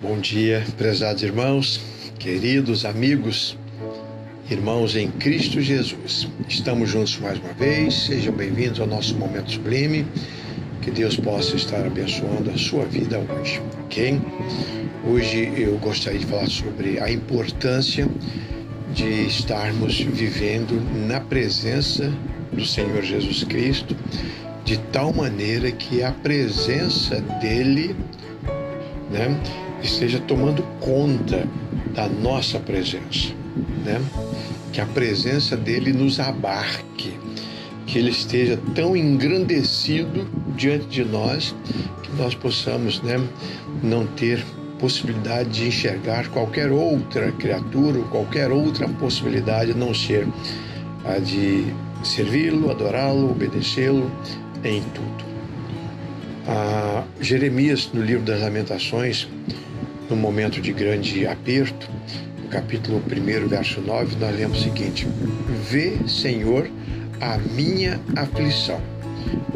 Bom dia, prezados irmãos, queridos amigos, irmãos em Cristo Jesus. Estamos juntos mais uma vez, sejam bem-vindos ao nosso Momento Sublime, que Deus possa estar abençoando a sua vida hoje, ok? Hoje eu gostaria de falar sobre a importância de estarmos vivendo na presença do Senhor Jesus Cristo, de tal maneira que a presença dele, esteja tomando conta da nossa presença, que a presença dele nos abarque, que ele esteja tão engrandecido diante de nós, que nós possamos, não ter possibilidade de enxergar qualquer outra criatura, ou qualquer outra possibilidade, a não ser a de servi-lo, adorá-lo, obedecê-lo em tudo. Jeremias, no livro das Lamentações, no momento de grande aperto, no capítulo 1, verso 9, nós lemos o seguinte: Vê, Senhor, a minha aflição,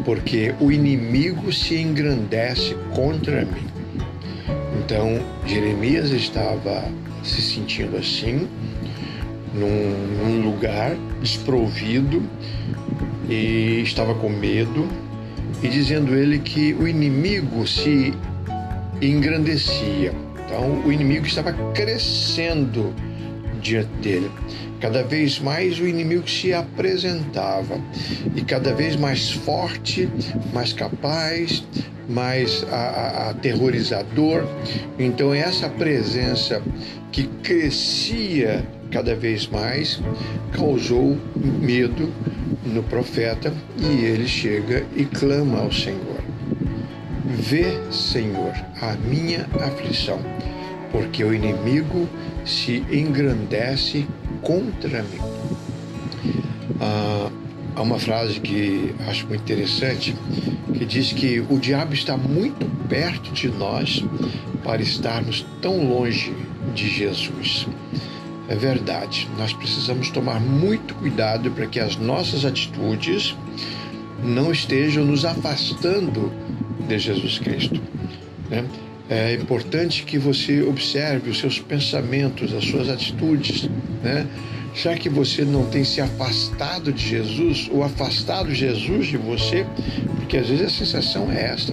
porque o inimigo se engrandece contra mim. Então, Jeremias estava se sentindo assim, num lugar desprovido, e estava com medo, e dizendo ele que o inimigo se engrandecia. Então, o inimigo estava crescendo diante dele. Cada vez mais o inimigo se apresentava, e cada vez mais forte, mais capaz, mais aterrorizador. Então, essa presença que crescia cada vez mais causou medo no profeta, e ele chega e clama ao Senhor: Vê, Senhor, a minha aflição, porque o inimigo se engrandece contra mim. Há uma frase que acho muito interessante, que diz que o diabo está muito perto de nós para estarmos tão longe de Jesus. É verdade, nós precisamos tomar muito cuidado para que as nossas atitudes não estejam nos afastando de Jesus Cristo. É importante que você observe os seus pensamentos, as suas atitudes, Já que você não tem se afastado de Jesus, ou afastado Jesus de você, porque às vezes a sensação é esta,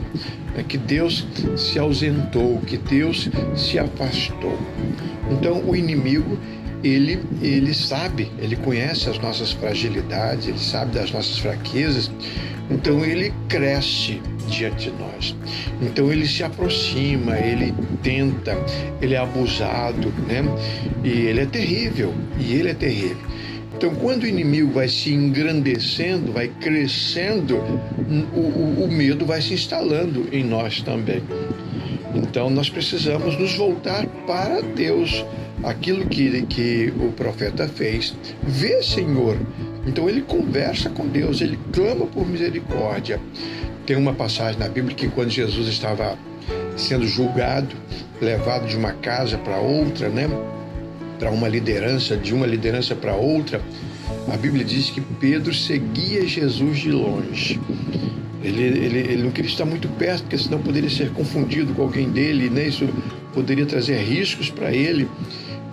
que Deus se ausentou, que Deus se afastou. Então o inimigo, ele sabe, ele conhece as nossas fragilidades, ele sabe das nossas fraquezas, então ele cresce diante de nós. Então ele se aproxima, ele tenta, ele é abusado, E ele é terrível, Então, quando o inimigo vai se engrandecendo, vai crescendo, o medo vai se instalando em nós também. Então, nós precisamos nos voltar para Deus. Aquilo que o profeta fez: Vê, Senhor. Então, ele conversa com Deus, ele clama por misericórdia. Tem uma passagem na Bíblia que, quando Jesus estava sendo julgado, levado de uma casa para outra, para uma liderança, de uma liderança para outra, a Bíblia diz que Pedro seguia Jesus de longe. Ele não queria estar muito perto, porque senão poderia ser confundido com alguém dele, Isso poderia trazer riscos para ele.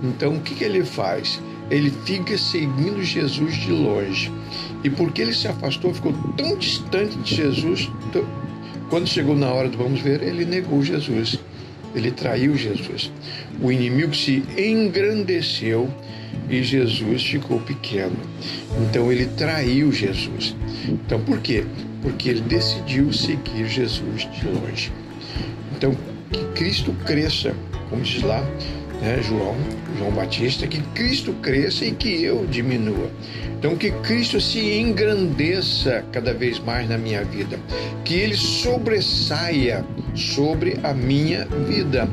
Então, o que ele faz? Ele fica seguindo Jesus de longe. E porque ele se afastou, ficou tão distante de Jesus, quando chegou na hora do vamos ver, ele negou Jesus. Ele traiu Jesus. O inimigo se engrandeceu e Jesus ficou pequeno. Então ele traiu Jesus. Então por quê? Porque ele decidiu seguir Jesus de longe. Então, que Cristo cresça, como diz lá, João Batista, que Cristo cresça e que eu diminua. Então, que Cristo se engrandeça cada vez mais na minha vida, que ele sobressaia sobre a minha vida,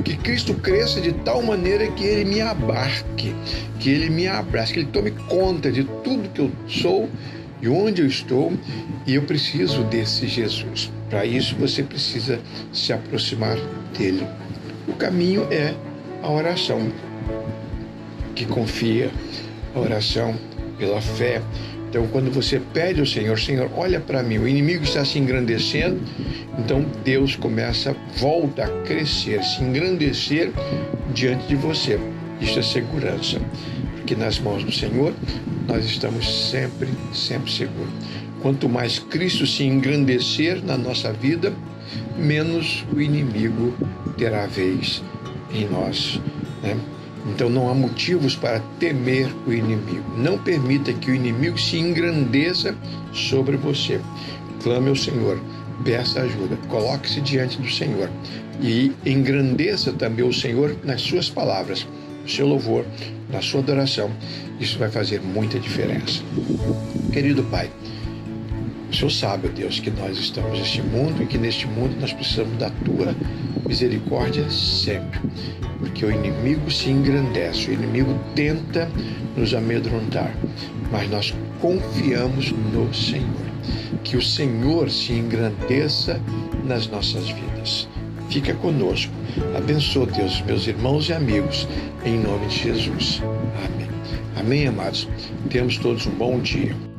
que Cristo cresça de tal maneira que ele me abarque, que ele me abrace, que ele tome conta de tudo que eu sou e onde eu estou, e eu preciso desse Jesus. Para isso, você precisa se aproximar dele. O caminho é a oração, que confia, a oração pela fé, Então, quando você pede ao Senhor, Senhor, olha para mim, o inimigo está se engrandecendo, então Deus volta a crescer, se engrandecer diante de você. Isso é segurança, porque nas mãos do Senhor nós estamos sempre, sempre seguros. Quanto mais Cristo se engrandecer na nossa vida, menos o inimigo terá vez em nós, né? Então não há motivos para temer o inimigo. Não permita que o inimigo se engrandeça sobre você. Clame ao Senhor, peça ajuda, coloque-se diante do Senhor e engrandeça também o Senhor nas suas palavras, no seu louvor, na sua adoração. Isso vai fazer muita diferença. Querido Pai, o Senhor sabe, ó Deus, que nós estamos neste mundo e que neste mundo nós precisamos da Tua misericórdia sempre, porque o inimigo se engrandece, o inimigo tenta nos amedrontar, mas nós confiamos no Senhor. Que o Senhor se engrandeça nas nossas vidas. Fica conosco. Abençoa, Deus, meus irmãos e amigos, em nome de Jesus. Amém. Amém, amados. Tenhamos todos um bom dia.